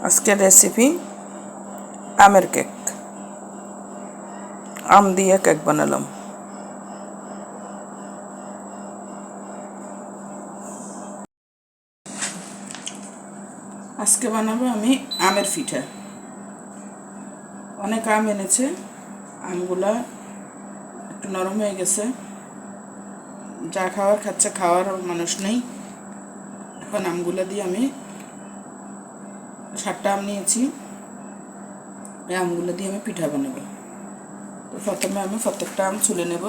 আজকের রেসিপি আমের কেক। আম দিয়ে কেক বানালাম। আজকে বানাবো আমি আমের পিঠা। অনেক আম এনেছে, আমগুলা একটু নরম হয়ে গেছে, যা খাওয়ার খাচ্ছে, খাওয়ার মানুষ নেই। এখন আমগুলা দিয়ে আমি 7টা আম নিয়েছি, এই আমগুলো দিয়ে আমি পিঠা বানাবো। তো প্রথমে আমি প্রত্যেকটা আম ছুলে নেব।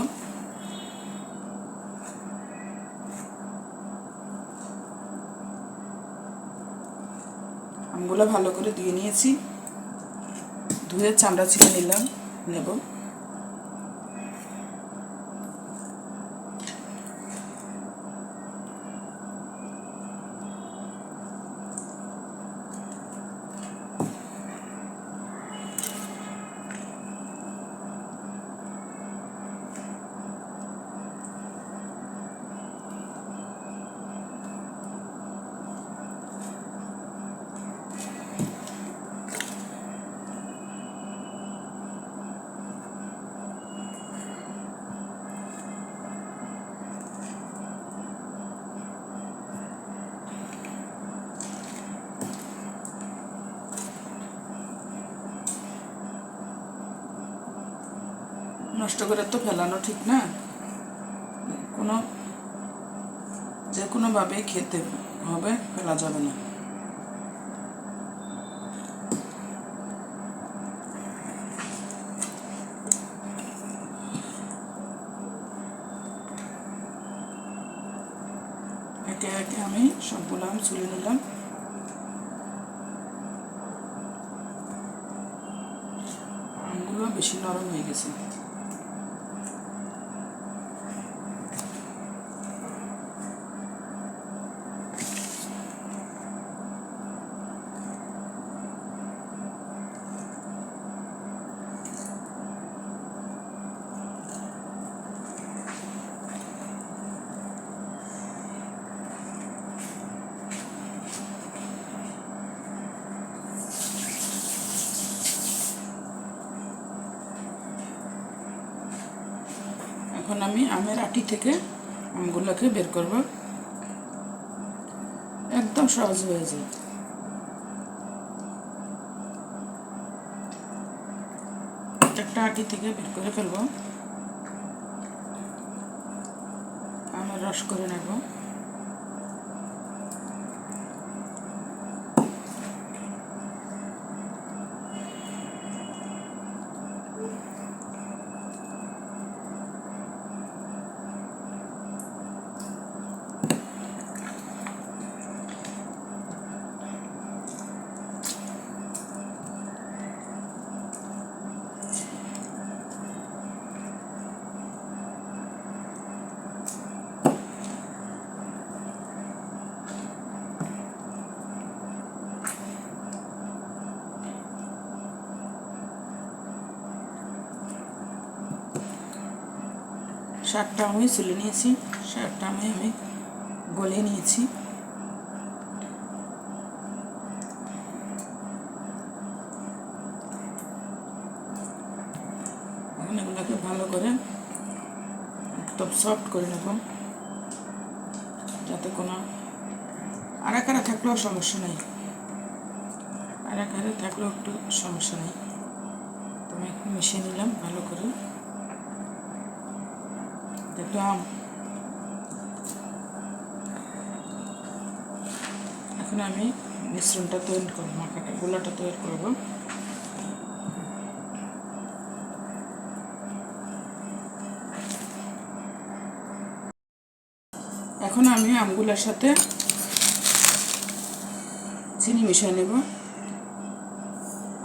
আমগুলো ভালো করে ধুয়ে নিয়েছি, ধুয়ে চামড়া ছিলে নেব। নষ্ট করে তো ফেলানো ঠিক না, যে কোনোভাবে খেতে হবে, ফেলা যাবে না। একে একে আমি সবগুলো আম ছুলে নিলাম। আমগুলো বেশি নরম হয়ে গেছে। এখন আমি আমের আটি থেকে আমগুলোকে বের করব। একদম সহজ হয়ে যায়। একটা আটি থেকে বের করে ফেলব, আমের রস করে নেব। সাতটা আমি ছুলে নিয়েছি, 7টা আমি গলিয়ে নিয়েছি। এখন এগুলোকে ভালো করে একদম সফট করে নেব, যাতে কোনো আড়া থাকলেও সমস্যা নেই, আড়া থাকলেও একটু সমস্যা নেই। তো আমি একটু মিশিয়ে নিলাম ভালো করে। দেখলাম এখন আমি মিশ্রণটা তৈরি করবো, গোলাটা তৈরি করব। এখন আমি আমগুলোর সাথে চিনি মিশিয়ে নেব।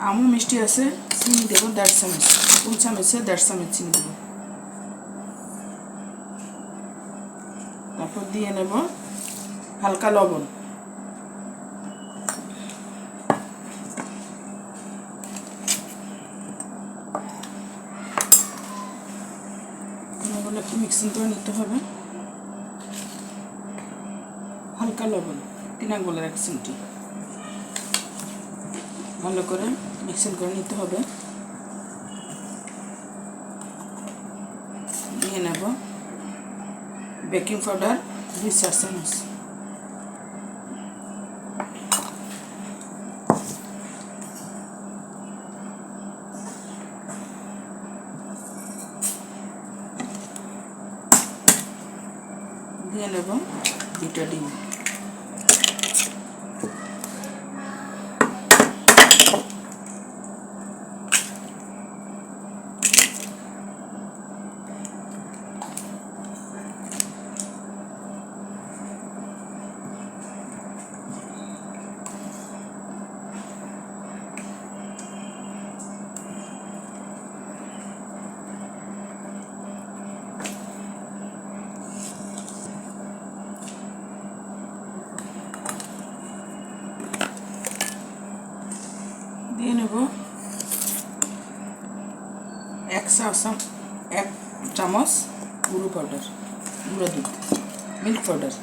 আমও মিষ্টি আছে, চিনি দেবো 1.5 চামচ, কোন চামচে 1.5 চামচ চিনি দেবো। তারপর দিয়ে নেব হালকা লবণ। এগুলো একটু মিক্সিং করে নিতে হবে। হালকা লবণ 3 আঙ্গুলের 1 চিমটি। ভালো করে মিক্সিং করে নিতে হবে। দিয়ে নেব বেকিং পাউডার 2-4 চামচ, দিয়ে নেব 2টা ডিম, দিয়ে নেব 1 চামচ গুঁড়ো পাউডার, গুঁড়ো দুধ, মিল্ক পাউডার।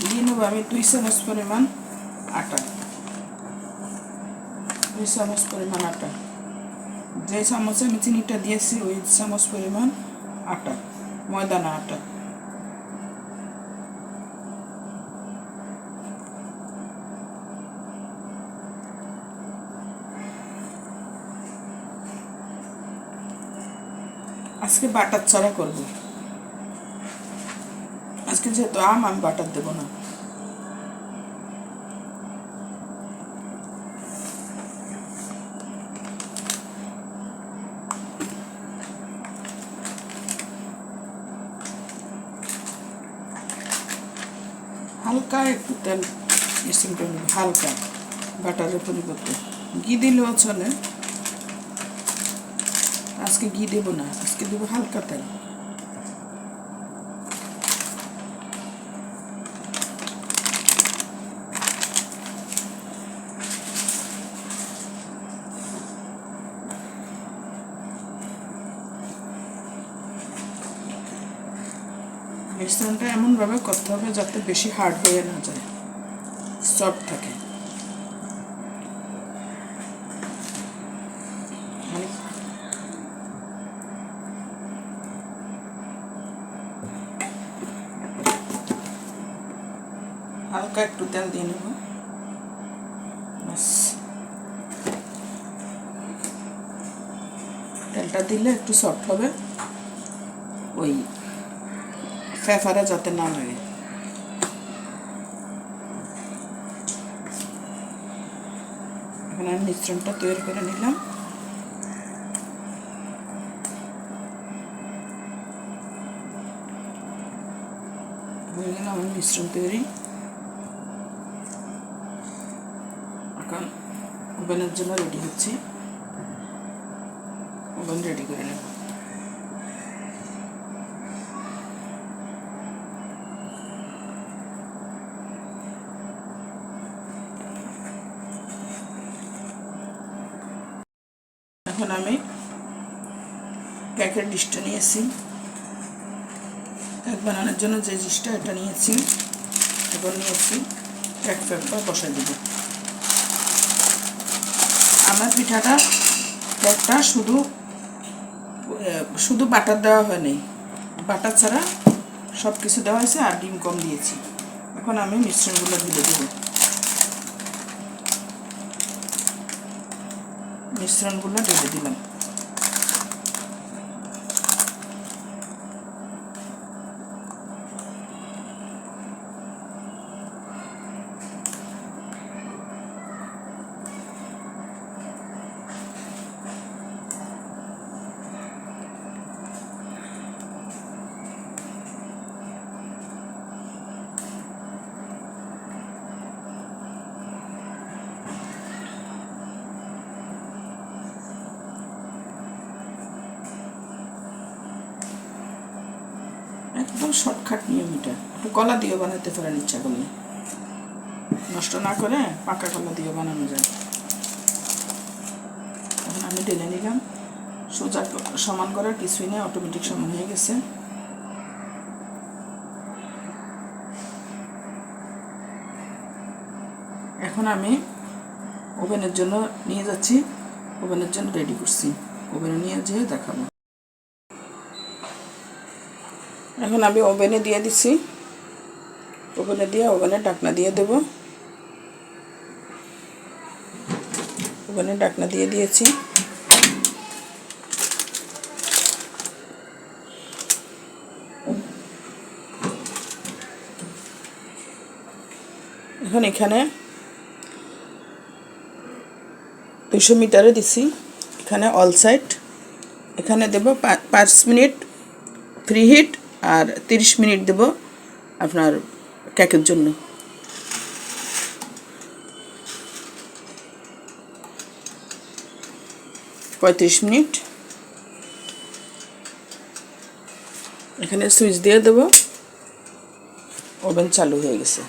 দিয়ে নেব আমি 2 চামচ পরিমাণ আটা, 2 চামচ পরিমাণ আটা। যে চামচে আমি চিনিটা দিয়েছি ওই চামচ পরিমাণ আটা, ময়দা না আটা। আজকে বাটার ছাড়া করব, আজকে যেহেতু আমি বাটার দেব না। হালকা একটু তেল মিক্সিং করে নেব, হালকা, বাটারের পরিবর্তে। ঘি দিলেও চলে, আজকে ঘি দেব না, আজকে দেবো হালকা তেল। মিশ্রণটা এমনভাবে করতে হবে যাতে বেশি হার্ড হয়ে না যায়, সফট থাকে। হালকা একটু তেল দিয়ে নেব, বাস। তেলটা দিলে একটু সফট হবে, ওই ফেফারে যাতে না লাগে। এখন আমি মিশ্রণটা তৈরি করে নিলাম। হয়ে গেল আমার মিশ্রণ তৈরি। এখন ওভেনের জন্য রেডি হচ্ছে, ওভেন রেডি করে নেব। এখন আমি কেকের ডিশটা নিয়েছি, কেক বানানোর জন্য যে ডিশটা এটা নিয়েছি, এবার নিয়েছি কেক ফেপটা বসাই দেব। আমার পিঠাটা কেকটা শুধু বাটার দেওয়া হয়নি, বাটার ছাড়া সব কিছু দেওয়া হয়েছে, আর ডিম কম দিয়েছি। এখন আমি মিশ্রণগুলো ঢেলে দেব, মিশ্রণগুলো ঢেলে দিলাম। একদম শর্টকাট নিয়ম এটা। একটু কলা দিয়েও বানাতে পারেন ইচ্ছা করলে, নষ্ট না করে পাকা কলা দিয়েও বানানো যায়। এখন আমি ঢেলে নিলাম, সোজা সমান করার কিছুই নেই, অটোমেটিক সমান হয়ে গেছে। এখন আমি ওভেনের জন্য নিয়ে যাচ্ছি, ওভেনের জন্য রেডি করছি, ওভেনে নিয়ে যেয়ে দেখাবো। এখন আমি ওভেনে দিয়ে দিচ্ছি, ওভেনে দিয়ে ওভেনের ঢাকনা দিয়ে দেব। ওভেনের ঢাকনা দিয়ে দিয়েছি। এখন এখানে 200 মিটারে দিছি, এখানে অল সাইড, এখানে দেব 5 মিনিট প্রি হিট আর 30 মিনিট দেব আপনার কেকের জন্য। 35 মিনিট। এখানে সুইচ দিয়ে দেব, ওভেন চালু হয়ে গেছে।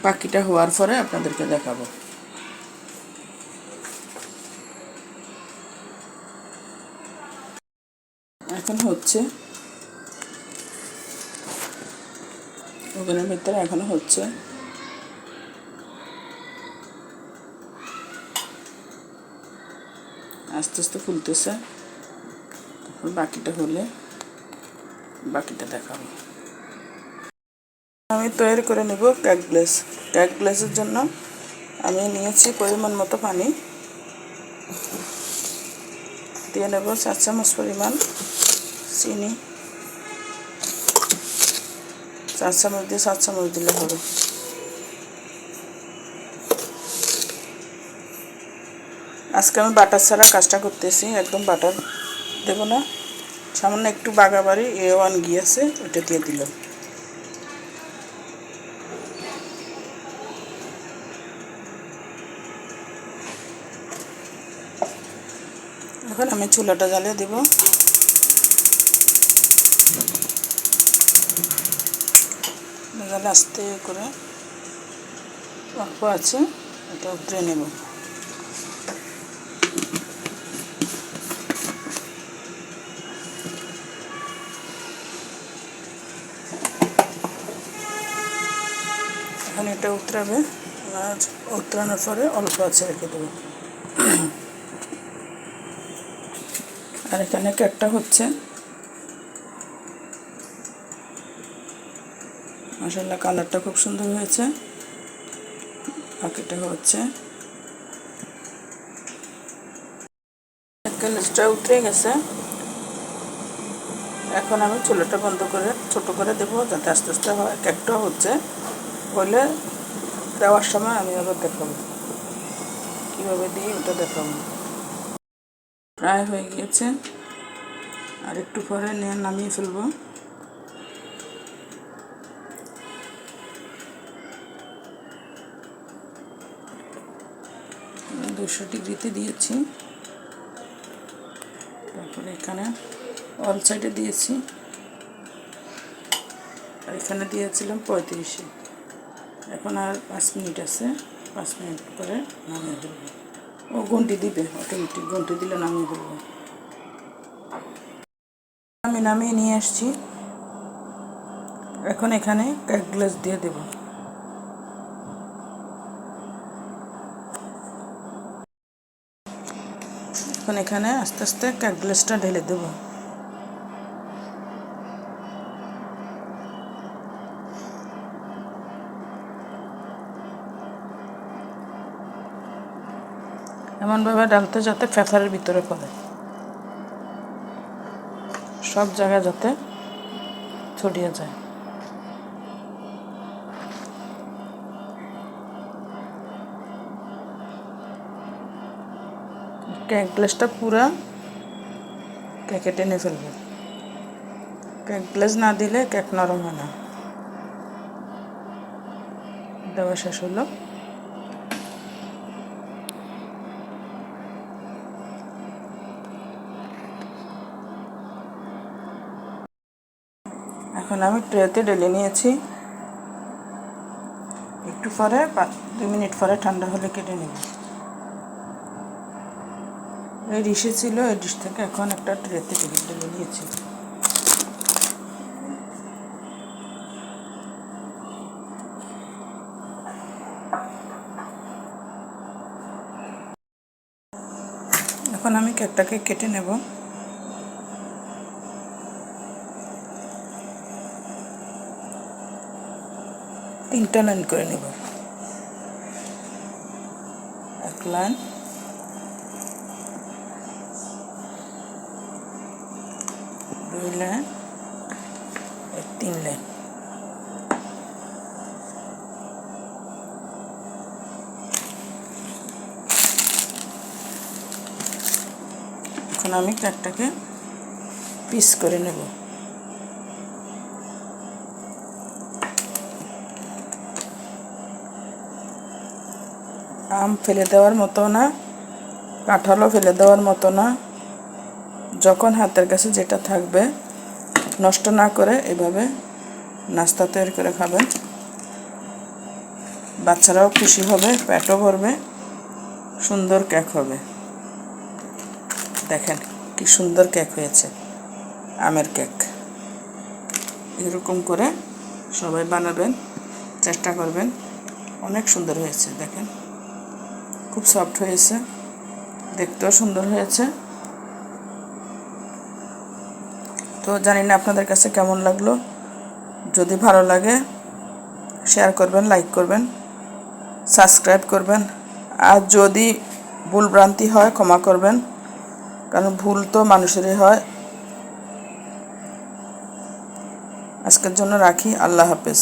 বাকিটা হওয়ার পরে আপনাদেরকে দেখাবো। এখন হচ্ছে ওভেনের ভিতরে, এখনো হচ্ছে। আস্তে আস্তে ফুলতেছে, তারপর বাকিটা হলে বাকিটা দেখাবো। আমি তৈরি করে নেব কেক গ্লেস। কেক গ্লেসের জন্য আমি নিয়েছি পরিমাণ মতো পানি, দিয়ে নেব 4 চামচ পরিমাণ চিনি। 4 চামচ দিয়ে 7 চামচ দিলে হবে। আজকে আমি বাটার ছাড়া কাজটা করতেছি, একদম বাটার দেব না, সামান্য একটু বাগাবাড়ি A1 ঘি আছে ওটা দিয়ে দিলাম। এখন আমি চুলাটা জ্বালিয়ে দেব। আস্তে করে অল্প আছে, এটা উতরে নেব। এখন এটা উতরাবে, আর উতরানোর পরে অল্প আছে রেখে দেবো। আর এখানে কেকটা হচ্ছে, মাশাআল্লাহ কালারটা খুব সুন্দর হয়েছে। বাকিটা হচ্ছে, গ্যাসটা উঠে গেছে। এখন আমি চুলাটা বন্ধ করে ছোট করে দেবো, যাতে আস্তে আস্তে হয়। কেকটা হচ্ছে হলে দেওয়ার সময় আমি আবার দেখাবো কীভাবে দিই, ওটা দেখাবো। প্রায় হয়ে গিয়েছে, আর একটু পরে নামিয়ে ফেলবো। 200 ডিগ্রিতে দিয়েছি, তারপরে এখানে অল সাইডে দিয়েছি, আর এখানে দিয়েছিলাম 35-এ। এখন আর 5 মিনিট আছে, 5 মিনিট পরে নামিয়ে ফেলবো। ও ঘন্টি দিবে, অটোমেটিক ঘন্টি দিলে নামিয়ে ফেলবো। আমি নামিয়ে নিয়ে আসছি, এখন এখানে কেক গ্লাস দিয়ে দেব। এখন এখানে আস্তে আস্তে কেক গ্লাসটা ঢেলে দেব। এমনভাবে ডালতে যাতে পেপারের ভিতরে পড়ে, সব জায়গায় যাতে ছড়িয়ে যায়। কেক গ্লাসটা পুরা কেকে টেনে ফেলবে। কেক গ্লাস না দিলে কেক নরম হয় না। দেওয়া শেষ হলো। এখন আমি ট্রেতে ঢেলে নিয়েছি। একটু পরে 2 মিনিট পরে ঠান্ডা হলে কেটে নেব। এই ডিশে ছিল, এই ডিশ থেকে এখন একটা ট্রেতে ঢেলে নিয়েছি। এখন আমি কেকটাকে কেটে নেব। তিনটা লাইন করে নেব। এক লাইন, দুই লাইন, তিন লাইন। এখন আমি কেকটাকে পিস করে নেব। আম ফেলে দেওয়ার মতো না, কাঁঠালও ফেলে দেওয়ার মতো না। যখন হাতের কাছে যেটা থাকবে নষ্ট না করে এভাবে নাস্তা তৈরি করে খাবেন। বাচ্চারাও খুশি হবে, পেটও ভরবে, সুন্দর কেক হবে। দেখেন কি সুন্দর কেক হয়েছে, আমের কেক। এরকম করে সবাই বানাবেন, চেষ্টা করবেন। অনেক সুন্দর হয়েছে, দেখেন খুব সফট হয়েছে, দেখতেও সুন্দর হয়েছে। তো জানি না আপনাদের কাছে কেমন লাগলো। যদি ভালো লাগে শেয়ার করবেন, লাইক করবেন, সাবস্ক্রাইব করবেন। আর যদি ভুলভ্রান্তি হয় ক্ষমা করবেন, কারণ ভুল তো মানুষেরই হয়। আজকের জন্য রাখি। আল্লাহ হাফেজ।